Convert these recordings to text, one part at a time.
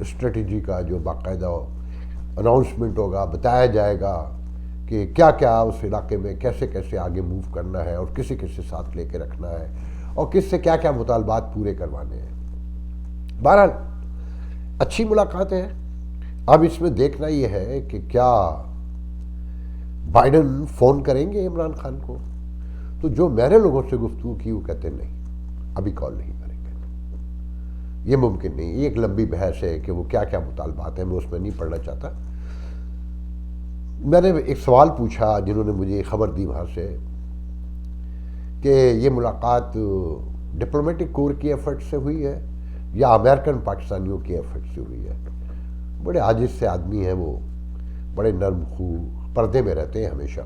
Strategy کا جو باقاعدہ اناؤنسمنٹ ہوگا، بتایا جائے گا کہ کیا کیا اس علاقے میں کیسے کیسے آگے موو کرنا ہے اور کسے کسے ساتھ لے کے رکھنا ہے اور کس سے کیا کیا مطالبات پورے کروانے ہیں۔ بہرحال اچھی ملاقات ہے۔ اب اس میں دیکھنا یہ ہے کہ کیا بائیڈن فون کریں گے عمران خان کو؟ تو جو میرے لوگوں سے گفتگو کی وہ کہتے ہیں نہیں، ابھی کال نہیں کریں گے، یہ ممکن نہیں۔ یہ ایک لمبی بحث ہے کہ وہ کیا کیا مطالبات ہیں، میں اس میں نہیں پڑھنا چاہتا۔ میں نے ایک سوال پوچھا جنہوں نے مجھے خبر دی وہاں سے کہ یہ ملاقات ڈپلومیٹک کور کی ایفرٹ سے ہوئی ہے یا امریکن پاکستانیوں کی ایفرٹ سے ہوئی ہے۔ بڑے عاجز سے آدمی ہیں وہ، بڑے نرم خو، پردے میں رہتے ہیں ہمیشہ۔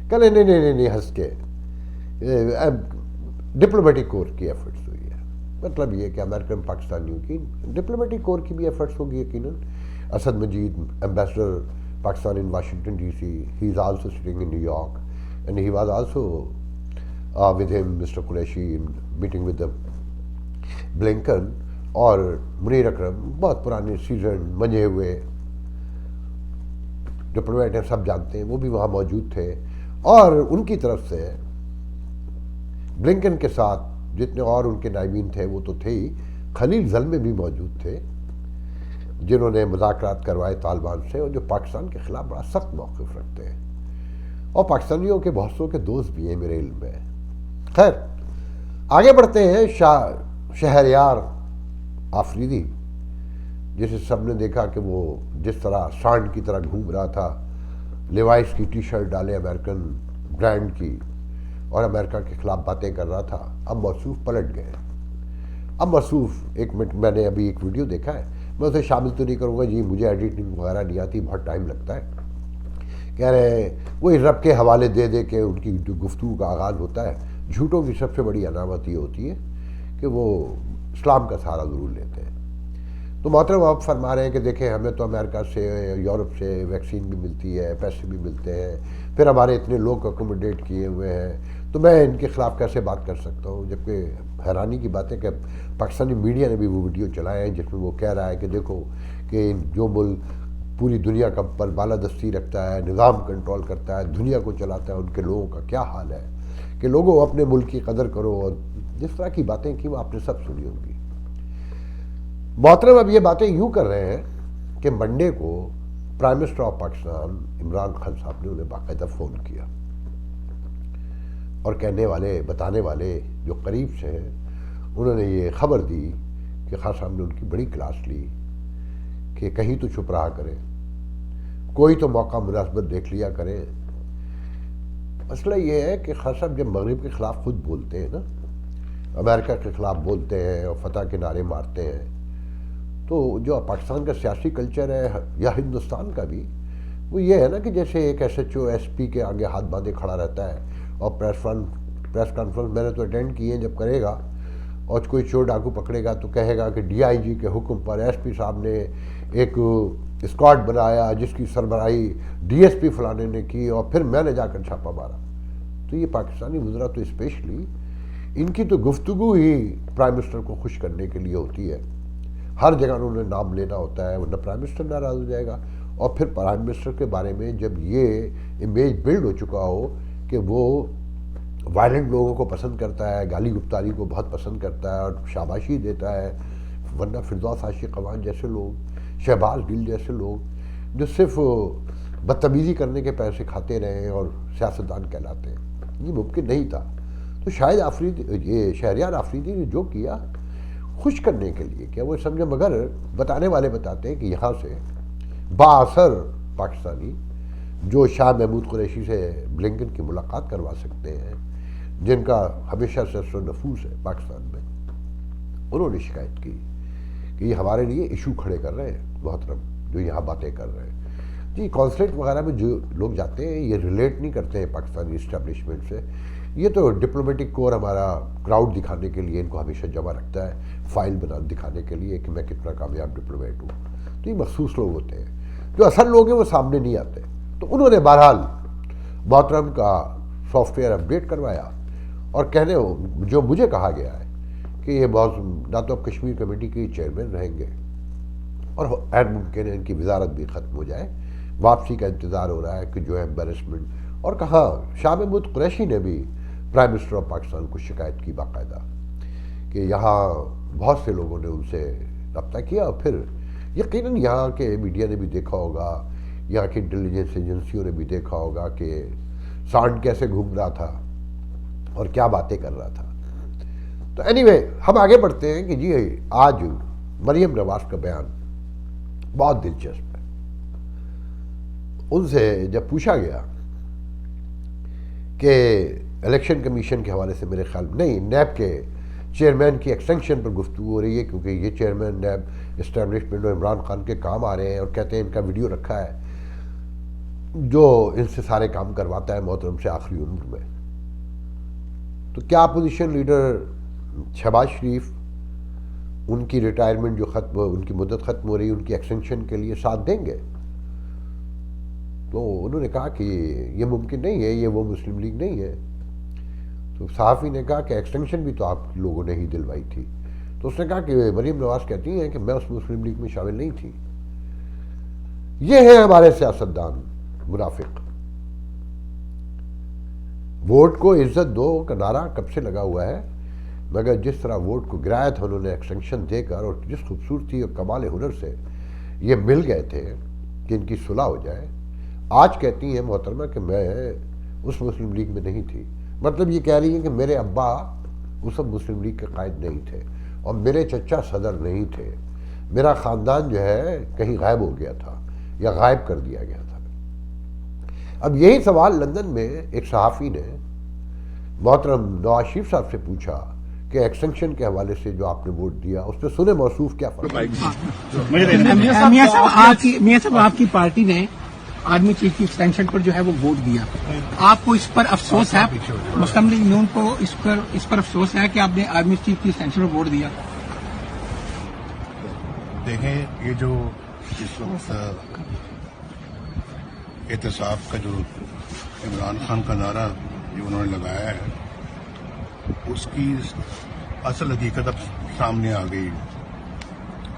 کہ نہیں ہنس کے ڈپلومیٹک کور کی ایفرٹس ہوئی ہے۔ مطلب یہ کہ امریکن پاکستانیوں کی ڈپلومیٹک کور کی بھی ایفرٹس ہوگی یقیناً۔ اسد مجید ambassador Pakistan in Washington DC, he is also sitting in New York, and he was also with him, Mr. Qureshi, in meeting with the Blinken اور منیر اکرم، بہت پرانے سیزن منجے ہوئے ڈپلومیٹ ہیں، سب جانتے ہیں، وہ بھی وہاں موجود تھے۔ اور ان کی طرف سے بلنکن کے ساتھ جتنے اور ان کے نائبین تھے وہ تو تھے ہی، خلیل زلمے بھی موجود تھے جنہوں نے مذاکرات کروائے طالبان سے، اور جو پاکستان کے خلاف بڑا سخت موقف رکھتے ہیں، اور پاکستانیوں کے بہت سو کے دوست بھی ہیں میرے علم میں۔ خیر آگے بڑھتے ہیں۔ شہریار آفریدی، جسے سب نے دیکھا کہ وہ جس طرح سانڈ کی طرح گھوم رہا تھا، لیوائس کی ٹی شرٹ ڈالے امریکن برانڈ کی، اور امریکہ کے خلاف باتیں کر رہا تھا، اب موصوف پلٹ گئے۔ اب موصوف ایک منٹ، میں نے ابھی ایک ویڈیو دیکھا ہے، میں اسے شامل تو نہیں کروں گا جی، مجھے ایڈیٹنگ وغیرہ نہیں آتی، بہت ٹائم لگتا ہے۔ کہہ رہے ہیں وہی رب کے حوالے دے دے کے ان کی جو گفتگو کا آغاز ہوتا ہے۔ جھوٹوں کی سب سے بڑی علامت یہ ہوتی ہے کہ وہ اسلام کا سہارا ضرور لیتے ہیں۔ تو محترم آپ فرما رہے ہیں کہ دیکھیں ہمیں تو امریکہ سے، یورپ سے ویکسین بھی ملتی ہے، پیسے بھی ملتے ہیں، پھر ہمارے اتنے لوگ اکوموڈیٹ کیے ہوئے ہیں، تو میں ان کے خلاف کیسے بات کر سکتا ہوں؟ جبکہ حیرانی کی بات ہے کہ پاکستانی میڈیا نے بھی وہ ویڈیو چلائے ہیں جس میں وہ کہہ رہا ہے کہ دیکھو کہ جو ملک پوری دنیا کا پر بالادستی رکھتا ہے، نظام کنٹرول کرتا ہے، دنیا کو چلاتا ہے، ان کے لوگوں کا کیا حال ہے، کہ لوگوں اپنے ملک کی قدر کرو، اور جس طرح کی باتیں کی وہ آپ نے سب سنی ہوں گی۔ محترم اب یہ باتیں یوں کر رہے ہیں کہ منڈے کو prime minister of Pakistan Imran Khan صاحب نے انہیں باقاعدہ فون کیا، اور کہنے والے، بتانے والے جو قریب سے ہیں، انہوں نے یہ خبر دی کہ خان صاحب نے ان کی بڑی کلاس لی کہ کہیں تو چھپ رہا کرے، کوئی تو موقع مناسبت دیکھ لیا کرے۔ مسئلہ یہ ہے کہ خان صاحب جب مغرب کے خلاف خود بولتے ہیں نا، امریکہ کے خلاف بولتے ہیں اور فتح کے نعرے مارتے ہیں، تو جو پاکستان کا سیاسی کلچر ہے یا ہندوستان کا بھی، وہ یہ ہے نا کہ جیسے ایک S H O S P کے آگے ہاتھ باندھے کھڑا رہتا ہے، اور پریس کانفرنس میں نے تو اٹینڈ کی ہے، جب کرے گا اور کوئی چور ڈاکو پکڑے گا تو کہے گا کہ ڈی آئی جی کے حکم پر ایس پی صاحب نے ایک اسکواڈ بنایا جس کی سربراہی ڈی ایس پی فلانے نے کی، اور پھر میں نے جا کر چھاپا مارا۔ تو یہ پاکستانی وزراء تو اسپیشلی ان کی تو گفتگو ہی پرائم منسٹر کو خوش کرنے کے لیے ہوتی ہے، ہر جگہ انہوں نے نام لینا ہوتا ہے، ورنہ پرائم منسٹر ناراض ہو جائے گا۔ اور پھر پرائم منسٹر کے بارے میں جب یہ امیج بلڈ ہو چکا ہو کہ وہ وائلنٹ لوگوں کو پسند کرتا ہے، گالی گفتاری کو بہت پسند کرتا ہے اور شاباشی دیتا ہے، ورنہ فردوس عاشق قوان جیسے لوگ، شہباز گل جیسے لوگ جو صرف بدتمیزی کرنے کے پیسے کھاتے رہے اور سیاستدان کہلاتے ہیں، یہ ممکن نہیں تھا۔ تو شاید یہ شہریار آفریدی نے جو کیا خوش کرنے کے لیے کیا، وہ سمجھے، مگر بتانے والے بتاتے ہیں کہ یہاں سے بااثر پاکستانی جو شاہ محمود قریشی سے بلنکن کی ملاقات کروا سکتے ہیں، جن کا ہمیشہ سے اثر و نفوذ ہے پاکستان میں، انہوں نے شکایت کی کہ یہ ہمارے لیے ایشو کھڑے کر رہے ہیں محترم، جو یہاں باتیں کر رہے ہیں۔ جی کانسلیٹ وغیرہ میں جو لوگ جاتے ہیں یہ ریلیٹ نہیں کرتے ہیں پاکستانی اسٹیبلشمنٹ سے، یہ تو ڈپلومیٹک کور ہمارا کراؤڈ دکھانے کے لیے ان کو ہمیشہ جمع رکھتا ہے، فائل بنا دکھانے کے لیے کہ میں کتنا کامیاب ڈپلومیٹ ہوں۔ تو یہ مخصوص لوگ ہوتے ہیں، جو اصل لوگ ہیں وہ سامنے نہیں آتے۔ تو انہوں نے بہرحال محترم کا سافٹ ویئر اپڈیٹ کروایا، اور کہنے جو مجھے کہا گیا ہے کہ یہ بہت نہ تو اب کشمیر کمیٹی کے چیئرمین رہیں گے اور غیر ممکن ہے ان کی وزارت بھی ختم ہو جائے. واپسی کا انتظار ہو رہا ہے کہ جو ہے امبیرسمنٹ. اور کہاں شاہ محمود قریشی نے بھی پرائم منسٹر آف پاکستان کو شکایت کی باقاعدہ کہ یہاں بہت سے لوگوں نے ان سے رابطہ کیا. اور پھر یقیناً یہاں کے میڈیا نے بھی دیکھا ہوگا, یہاں کی انٹیلیجنس ایجنسیوں نے بھی دیکھا ہوگا کہ سانڈ کیسے گھوم رہا تھا اور کیا باتیں کر رہا تھا. تو اینی وے ہم آگے بڑھتے ہیں کہ جی آج مریم نواز کا بیان بہت دلچسپ ہے. ان سے جب پوچھا گیا کہ الیکشن کمیشن کے حوالے سے, میرے خیال نہیں, نیب کے چیئرمین کی ایکسٹینشن پر گفتگو ہو رہی ہے کیونکہ یہ چیئرمین نیب اسٹیبلشمنٹ اور عمران خان کے کام آ رہے ہیں اور کہتے ہیں ان کا ویڈیو رکھا ہے جو ان سے سارے کام کرواتا ہے محترم سے آخری عمر میں. تو کیا اپوزیشن لیڈر شہباز شریف ان کی ریٹائرمنٹ جو ان کی مدت ختم ہو رہی ہے ان کی ایکسٹینشن کے لیے ساتھ دیں گے؟ تو انہوں نے کہا کہ یہ ممکن نہیں ہے, یہ وہ مسلم لیگ نہیں ہے. تو صحافی نے کہا کہ ایکسٹینشن بھی تو آپ لوگوں نے ہی دلوائی تھی. تو اس نے کہا کہ مریم نواز کہتی ہیں کہ میں اس مسلم لیگ میں شامل نہیں تھی. یہ ہیں ہمارے سیاستدان منافق. ووٹ کو عزت دو کا نعرہ کب سے لگا ہوا ہے, مگر جس طرح ووٹ کو گرایا تھا انہوں نے ایکسٹینشن دے کر, اور جس خوبصورتی اور کمال ہنر سے یہ مل گئے تھے کہ ان کی صلح ہو جائے, آج کہتی ہیں محترمہ کہ میں اس مسلم لیگ میں نہیں تھی. مطلب یہ کہہ رہی ہیں کہ میرے ابا اس مسلم لیگ کے قائد نہیں تھے اور میرے چچا صدر نہیں تھے, میرا خاندان جو ہے کہیں غائب ہو گیا تھا یا غائب کر دیا گیا تھا. اب یہی سوال لندن میں ایک صحافی نے محترم نواز شریف صاحب سے پوچھا کہ ایکسٹینشن کے حوالے سے جو آپ نے ووٹ دیا اس پہ سنے موصوف کیا فرق ہے. میاں صاحب آپ کی پارٹی نے آرمی چیف کی ایکسٹینشن پر جو ہے وہ ووٹ دیا, آپ کو اس پر افسوس ہے؟ مسلم لیگ نون کو اس پر افسوس ہے کہ آپ نے آرمی چیف کی ایکسٹینشن پر ووٹ دیا؟ دیکھیں, یہ جو اس وقت احتساب کا جو عمران خان کا نعرہ جو انہوں نے لگایا ہے اس کی اصل حقیقت اب سامنے آ گئی.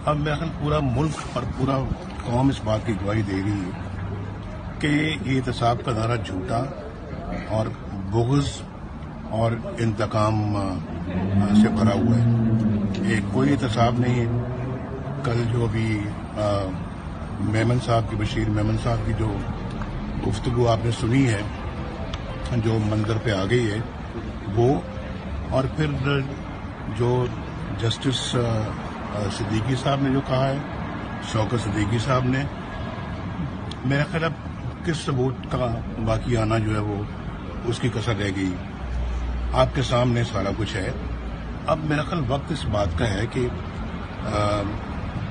اب میرا خیال پورا ملک اور پورا قوم اس بات کی گواہی دے رہی ہے کہ یہ احتساب کا نعرہ جھوٹا اور بغض اور انتقام سے بھرا ہوا ہے. یہ کوئی احتساب نہیں ہے. کل جو ابھی میمن صاحب کی, بشیر میمن صاحب کی جو گفتگو آپ نے سنی ہے, جو منظر پہ آ گئی ہے وہ, اور پھر جو جسٹس صدیقی صاحب نے جو کہا ہے, شوکت صدیقی صاحب نے, میرا خیال اب کس ثبوت کا باقی آنا جو ہے وہ اس کی کسر رہ گئی. آپ کے سامنے سارا کچھ ہے. اب میرا خیال وقت اس بات کا ہے کہ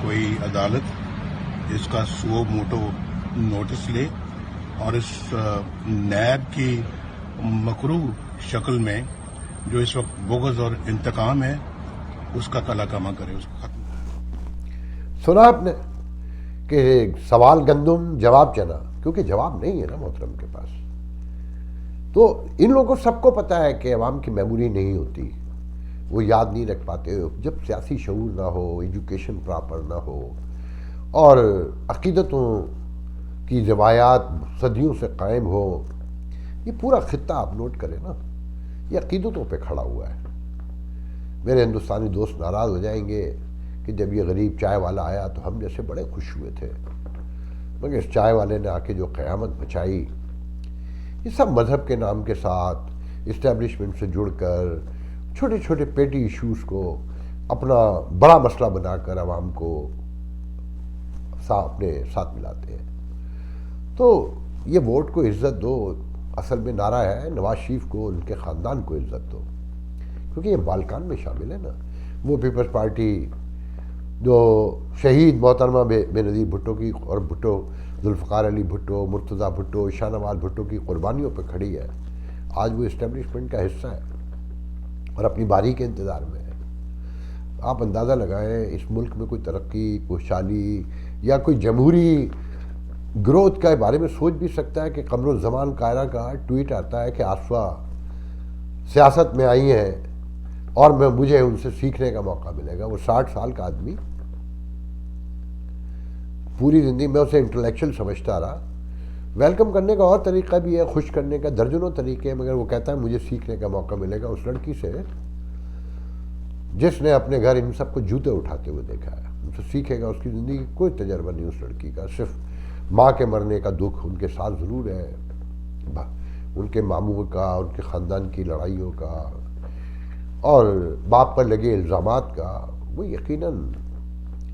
کوئی عدالت اس کا سو موٹو نوٹس لے اور اس نیب کی مکروہ شکل میں جو اس وقت بغض اور انتقام ہے اس کا کلا کما کرے, اس کو ختم کرے. سنا آپ نے کہ سوال گندم جواب چنا, کیونکہ جواب نہیں ہے نا محترم کے پاس. تو ان لوگوں کو سب کو پتہ ہے کہ عوام کی میموری نہیں ہوتی, وہ یاد نہیں رکھ پاتے. جب سیاسی شعور نہ ہو, ایجوکیشن پراپر نہ ہو, اور عقیدتوں کی روایات صدیوں سے قائم ہو, یہ پورا خطہ آپ نوٹ کریں نا, یہ عقیدتوں پہ کھڑا ہوا ہے. میرے ہندوستانی دوست ناراض ہو جائیں گے کہ جب یہ غریب چائے والا آیا تو ہم جیسے بڑے خوش ہوئے تھے, مگر اس چائے والے نے آ کے جو قیامت مچائی, یہ سب مذہب کے نام کے ساتھ اسٹیبلشمنٹ سے جڑ کر چھوٹے چھوٹے پیٹی ایشوز کو اپنا بڑا مسئلہ بنا کر عوام کو اپنے ساتھ ملاتے ہیں. تو یہ ووٹ کو عزت دو اصل میں نعرہ ہے نواز شریف کو, ان کے خاندان کو عزت دو, کیونکہ یہ بالکان میں شامل ہے نا. وہ پیپلز پارٹی جو شہید محترمہ بے نظیر بھٹو کی اور بھٹو ذوالفقار علی بھٹو, مرتضیٰ بھٹو, شاہ نواز بھٹو کی قربانیوں پہ کھڑی ہے, آج وہ اسٹیبلشمنٹ کا حصہ ہے اور اپنی باری کے انتظار میں ہے. آپ اندازہ لگائیں اس ملک میں کوئی ترقی, خوشحالی یا کوئی جمہوری گروتھ کے بارے میں سوچ بھی سکتا ہے کہ قمر الزمان کائرہ کا ٹویٹ آتا ہے کہ آصفہ سیاست میں آئی ہیں اور مجھے ان سے سیکھنے کا موقع ملے گا. وہ 60 سال کا آدمی, پوری زندگی میں اسے انٹلیکچوئل سمجھتا رہا. ویلکم کرنے کا اور طریقہ بھی ہے, خوش کرنے کا درجنوں طریقے ہیں, مگر وہ کہتا ہے مجھے سیکھنے کا موقع ملے گا اس لڑکی سے جس نے اپنے گھر ان سب کو جوتے اٹھاتے ہوئے دیکھا ہے. ان سے سیکھے گا. اس کی زندگی کی کوئی تجربہ نہیں اس لڑکی کا, صرف ماں کے مرنے کا دکھ ان کے ساتھ ضرور ہے, ان کے ماموں کا, ان کے خاندان کی لڑائیوں کا اور باپ پر لگے الزامات کا. وہ یقیناً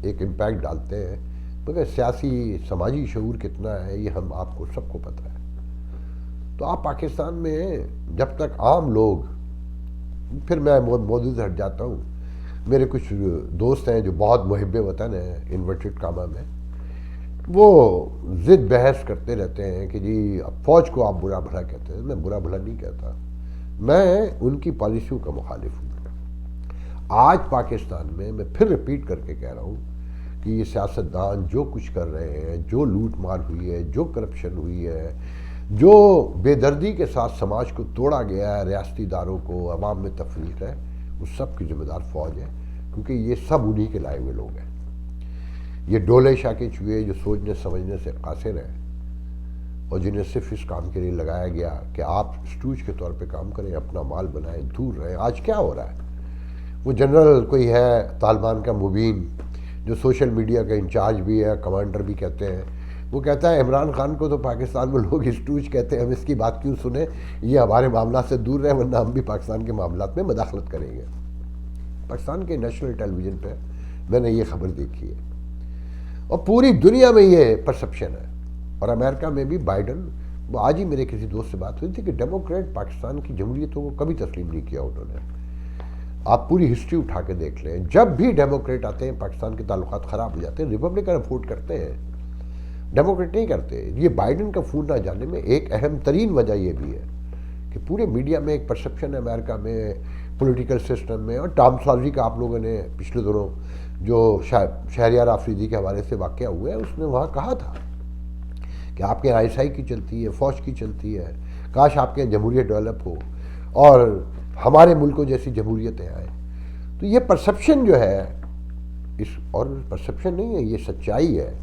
ایک امپیکٹ ڈالتے ہیں, مگر سیاسی سماجی شعور کتنا ہے یہ ہم آپ کو سب کو پتہ ہے. تو آپ پاکستان میں جب تک عام لوگ, پھر میں موضوع سے ہٹ جاتا ہوں, میرے کچھ دوست ہیں جو بہت محب وطن ہیں انورٹڈ کاما میں, وہ ضد بحث کرتے رہتے ہیں کہ جی اب فوج کو آپ برا بھلا کہتے ہیں. میں برا بھلا نہیں کہتا, میں ان کی پالیسیوں کا مخالف ہوں. آج پاکستان میں پھر ریپیٹ کر کے کہہ رہا ہوں کہ یہ سیاستدان جو کچھ کر رہے ہیں, جو لوٹ مار ہوئی ہے, جو کرپشن ہوئی ہے, جو بے دردی کے ساتھ سماج کو توڑا گیا ہے, ریاستی اداروں کو, عوام میں تفریق ہے, اس سب کی ذمہ دار فوج ہے. کیونکہ یہ سب انہی کے لائے ہوئے لوگ ہیں. یہ ڈولے شاہ کے چوہے جو سوچنے سمجھنے سے قاصر ہیں اور جنہیں صرف اس کام کے لیے لگایا گیا کہ آپ اسٹوج کے طور پہ کام کریں, اپنا مال بنائیں, دور رہیں. آج کیا ہو رہا ہے, وہ جنرل کوئی ہے طالبان کا مبین جو سوشل میڈیا کا انچارج بھی ہے, کمانڈر بھی کہتے ہیں, وہ کہتا ہے عمران خان کو تو پاکستان میں لوگ اسٹوج کہتے ہیں, ہم اس کی بات کیوں سنیں, یہ ہمارے معاملات سے دور رہے ورنہ ہم بھی پاکستان کے معاملات میں مداخلت کریں گے. پاکستان کے نیشنل ٹیلی ویژن پہ میں نے یہ خبر دیکھی ہے, اور پوری دنیا میں یہ پرسپشن ہے. اور امریکہ میں بھی بائیڈن, وہ آج ہی میرے کسی دوست سے بات ہوئی تھی کہ ڈیموکریٹ پاکستان کی جمہوریتوں کو کبھی تسلیم نہیں کیا انہوں نے. آپ پوری ہسٹری اٹھا کے دیکھ لیں, جب بھی ڈیموکریٹ آتے ہیں پاکستان کے تعلقات خراب ہو جاتے ہیں. ریپبلکن ووٹ کرتے ہیں, ڈیموکریٹ نہیں کرتے. یہ بائیڈن کا فون نہ جانے میں ایک اہم ترین وجہ یہ بھی ہے کہ پورے میڈیا میں ایک پرسپشن ہے امریکہ میں, پولیٹیکل سسٹم میں, اور ٹام سالزی کا آپ لوگوں نے پچھلے دنوں جو شہریار آفریدی کے حوالے سے واقعہ ہوا ہے, اس نے وہاں کہا تھا کہ آپ کے آئی کی چلتی ہے, فوج کی چلتی ہے, کاش آپ کے جمہوریت ڈیولپ ہو اور ہمارے ملکوں جیسی جمہوریتیں آئیں. تو یہ پرسپشن جو ہے, اور پرسپشن نہیں ہے, یہ سچائی ہے.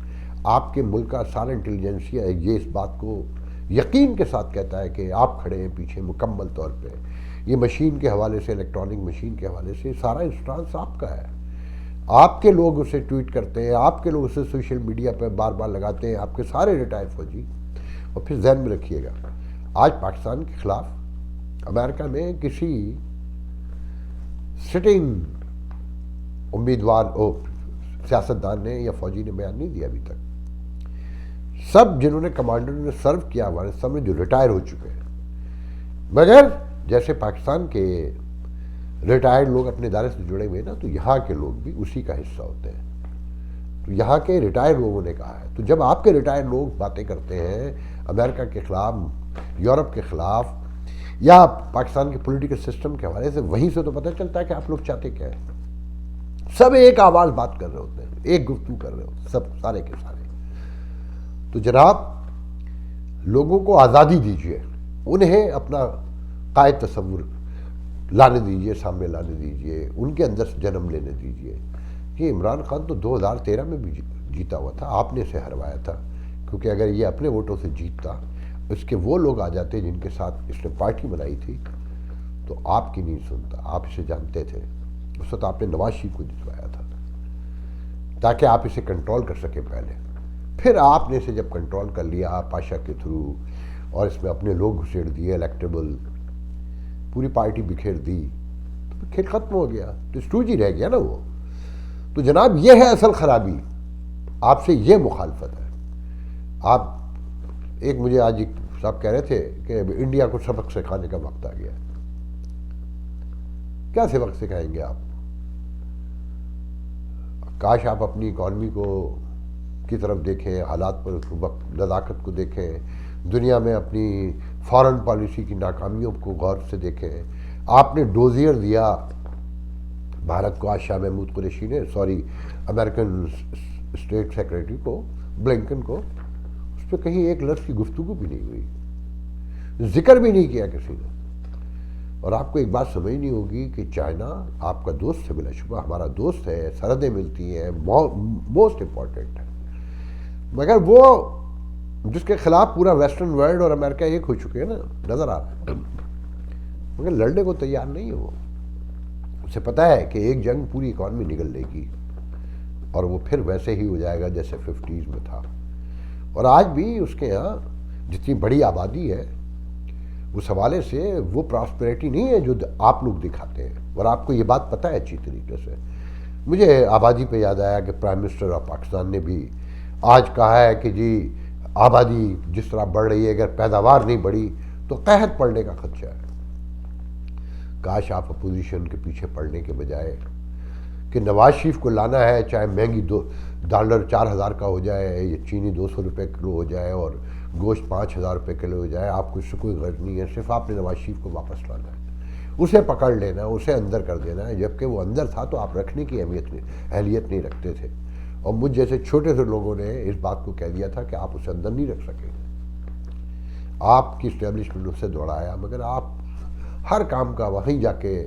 آپ کے ملک کا سارا انٹیلیجنسیا یہ اس بات کو یقین کے ساتھ کہتا ہے کہ آپ کھڑے ہیں پیچھے مکمل طور پہ. یہ مشین کے حوالے سے, الیکٹرانک مشین کے حوالے سے سارا انسٹانس آپ کا ہے. آپ کے لوگ اسے ٹویٹ کرتے ہیں, آپ کے لوگ اسے سوشل میڈیا پہ بار بار لگاتے ہیں, آپ کے سارے ریٹائر فوجی. اور پھر ذہن میں رکھیے گا, آج پاکستان کے خلاف امریکہ میں کسی سٹنگ امیدوار سیاستدان نے یا فوجی نے بیان نہیں دیا ابھی تک. سب جنہوں نے کمانڈر نے سرو کیا ہمارے سامنے جو ریٹائر ہو چکے ہیں, مگر جیسے پاکستان کے ریٹائرڈ لوگ اپنے ادارے سے جڑے ہوئے نا, تو یہاں کے لوگ بھی اسی کا حصہ ہوتے ہیں. تو یہاں کے ریٹائر لوگوں نے کہا ہے. تو جب آپ کے ریٹائر لوگ باتیں کرتے ہیں امریکہ کے خلاف, یورپ کے خلاف, یا پاکستان کے پولیٹیکل سسٹم کے حوالے سے, وہیں سے تو پتہ چلتا ہے کہ آپ لوگ چاہتے کیا ہیں. سب ایک آواز بات کر رہے ہوتے ہیں, ایک گفتگو کر رہے ہوتے ہیں, سب سارے کے سارے. تو جناب لوگوں کو آزادی دیجیے, انہیں اپنا قائد تصور لانے دیجیے, سامنے لانے دیجیے, ان کے اندر سے جنم لینے دیجیے. یہ عمران خان تو 2013 میں بھی جیتا ہوا تھا, آپ نے اسے ہروایا تھا. کیونکہ اگر یہ اپنے ووٹوں سے جیتتا, اس کے وہ لوگ آ جاتے جن کے ساتھ اس نے پارٹی بنائی تھی, تو آپ کی نہیں سنتا. آپ اسے جانتے تھے. اس وقت آپ نے نواز شریف کو جتوایا تھا تاکہ آپ اسے کنٹرول کر سکیں پہلے. پھر آپ نے اسے جب کنٹرول کر لیا پاشا کے تھرو, اور اس میں اپنے لوگ گھسیڑ دیے, الیکٹیبل, پوری پارٹی بکھیر دی, تو کھیل ختم ہو گیا. تو اسٹوج ہی رہ گیا نا وہ. تو جناب یہ ہے اصل خرابی, آپ سے یہ مخالفت ہے. آپ ایک مجھے آج ایک صاحب کہہ رہے تھے کہ انڈیا کو سبق سکھانے کا وقت آ گیا. کیا سبق سکھائیں گے آپ؟ کاش آپ اپنی اکانومی کو کی طرف دیکھیں, حالات پر وقت نزاکت کو دیکھیں, دنیا میں اپنی فارن پالیسی کی ناکامیوں کو غور سے دیکھیں. آپ نے ڈوزیئر دیا بھارت کو, آج شاہ محمود قریشی نے, امریکن اسٹیٹ سیکریٹری کو, بلنکن کو, اس پہ کہیں ایک لفظ کی گفتگو بھی نہیں ہوئی, ذکر بھی نہیں کیا کسی نے. اور آپ کو ایک بات سمجھنی ہوگی کہ چائنا آپ کا دوست ہے، بلا شبہ ہمارا دوست ہے، سرحدیں ملتی ہیں، موسٹ امپورٹنٹ ہے، مگر وہ جس کے خلاف پورا ویسٹرن ورلڈ اور امریکہ ایک ہو چکے ہیں نا، نظر آ رہا ہے، مگر لڑنے کو تیار نہیں ہے وہ. اسے پتہ ہے کہ ایک جنگ پوری اکانومی نگل لے گی اور وہ پھر ویسے ہی ہو جائے گا جیسے 50s میں تھا. اور آج بھی اس کے یہاں جتنی بڑی آبادی ہے اس حوالے سے وہ پراسپریٹی نہیں ہے جو آپ لوگ دکھاتے ہیں، اور آپ کو یہ بات پتہ ہے اچھی طریقے سے. مجھے آبادی پہ یاد آیا کہ پرائم منسٹر آف پاکستان نے بھی آج کہا ہے کہ جی آبادی جس طرح بڑھ رہی ہے، اگر پیداوار نہیں بڑھی تو قحط پڑنے کا خدشہ ہے. کاش آپ اپوزیشن کے پیچھے پڑنے کے بجائے کہ نواز شریف کو لانا ہے، چاہے مہنگی $2 4,000 کا ہو جائے، یا چینی 200 روپے کلو ہو جائے اور گوشت 5,000 روپے کلو ہو جائے، آپ کو اس سے کوئی غرض نہیں ہے. صرف آپ نے نواز شریف کو واپس لانا ہے، اسے پکڑ لینا ہے، اسے اندر کر دینا ہے. جبکہ وہ اندر تھا تو آپ رکھنے کی اہلیت نہیں رکھتے تھے، اور مجھ جیسے چھوٹے سے لوگوں نے اس بات کو کہہ دیا تھا کہ آپ اسے اندر نہیں رکھ سکیں. آپ کی اسٹیبلشمنٹ اسے دوڑایا، مگر آپ ہر کام کا وہیں جا کے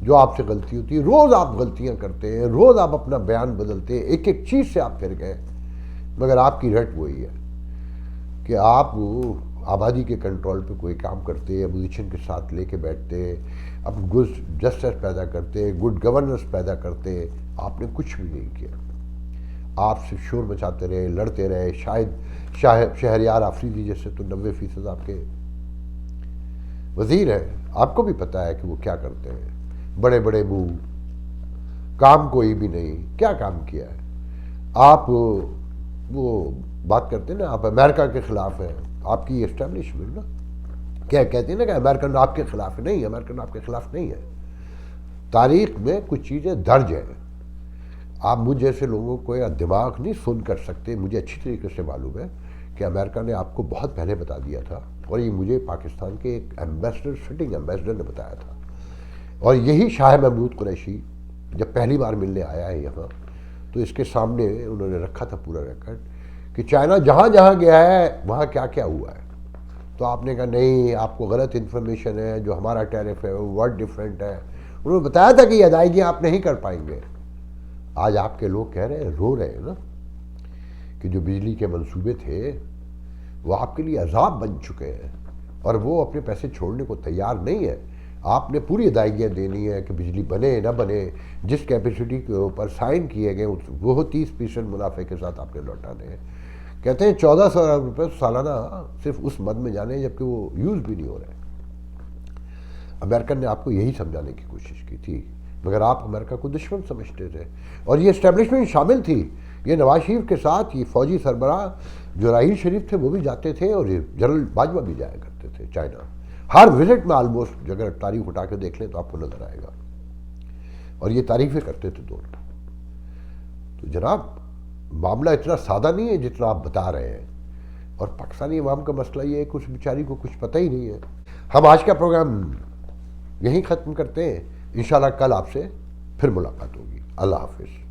جو آپ سے غلطی ہوتی ہے، روز آپ غلطیاں کرتے ہیں، روز آپ اپنا بیان بدلتے ہیں، ایک ایک چیز سے آپ پھر گئے، مگر آپ کی رٹ وہی ہے کہ آپ آبادی کے کنٹرول پہ کوئی کام کرتے، اپوزیشن کے ساتھ لے کے بیٹھتے، اب گڈ جسٹس پیدا کرتے، گڈ گورننس پیدا کرتے. آپ نے کچھ بھی نہیں کیا، آپ صرف شور مچاتے رہے، لڑتے رہے. شاید شہریار آفریدی جیسے تو 90% آپ کے وزیر ہیں، آپ کو بھی پتہ ہے کہ وہ کیا کرتے ہیں. بڑے بڑے منہ، کام کوئی بھی نہیں. کیا کام کیا ہے؟ آپ وہ بات کرتے ہیں نا، آپ امریکہ کے خلاف ہیں، آپ کی اسٹیبلشمنٹ نا کیا کہتے ہیں نا کہ امریکن آپ کے خلاف ہے. نہیں، امریکن آپ کے خلاف نہیں ہے. تاریخ میں کچھ چیزیں درج ہیں. آپ مجھ جیسے لوگوں کو یا دماغ نہیں سن کر سکتے. مجھے اچھی طریقے سے معلوم ہے کہ امریکہ نے آپ کو بہت پہلے بتا دیا تھا، اور یہ مجھے پاکستان کے ایک ایمبیسڈر، سٹنگ ایمبیسڈر نے بتایا تھا. اور یہی شاہ محمود قریشی جب پہلی بار ملنے آیا ہے یہاں، تو اس کے سامنے انہوں نے رکھا تھا پورا ریکارڈ کہ چائنا جہاں جہاں گیا ہے وہاں کیا کیا ہوا ہے. تو آپ نے کہا نہیں، آپ کو غلط انفارمیشن ہے، جو ہمارا ٹیرف ہے وہ ورڈ ڈفرینٹ ہے. انہوں نے بتایا تھا کہ یہ ادائیگیاں آپ نہیں کر پائیں گے. آج آپ کے لوگ کہہ رہے ہیں، رو رہے ہیں نا، کہ جو بجلی کے منصوبے تھے وہ آپ کے لیے عذاب بن چکے ہیں، اور وہ اپنے پیسے چھوڑنے کو تیار نہیں ہے. آپ نے پوری ادائیگیاں دینی ہے کہ بجلی بنے نہ بنے، جس کیپیسٹی کے اوپر سائن کیے گئے وہ 30% منافع کے ساتھ آپ نے لوٹانے ہیں. کہتے ہیں 1400 ارب روپے سالانہ صرف اس مد میں جانے ہیں، جبکہ وہ یوز بھی نہیں ہو رہے. امریکن نے آپ کو یہی سمجھانے کی کوشش کی تھی، مگر آپ امریکہ کو دشمن سمجھتے تھے. اور یہ اسٹیبلشمنٹ شامل تھی. یہ نواز شریف کے ساتھ یہ فوجی سربراہ جو راحیل شریف تھے وہ بھی جاتے تھے، اور یہ جنرل باجوہ بھی جایا کرتے تھے چائنا. ہر وزٹ میں آلموسٹ اگر تاریخ اٹھا کے دیکھ لیں تو آپ کو نظر آئے گا، اور یہ تعریفیں کرتے تھے دونوں. تو جناب معاملہ اتنا سادہ نہیں ہے جتنا آپ بتا رہے ہیں. اور پاکستانی عوام کا مسئلہ یہ ہے کہ اس بیچاری کو کچھ پتہ ہی نہیں ہے. ہم آج کا پروگرام یہیں ختم کرتے ہیں. انشاءاللہ کل آپ سے پھر ملاقات ہوگی. اللہ حافظ.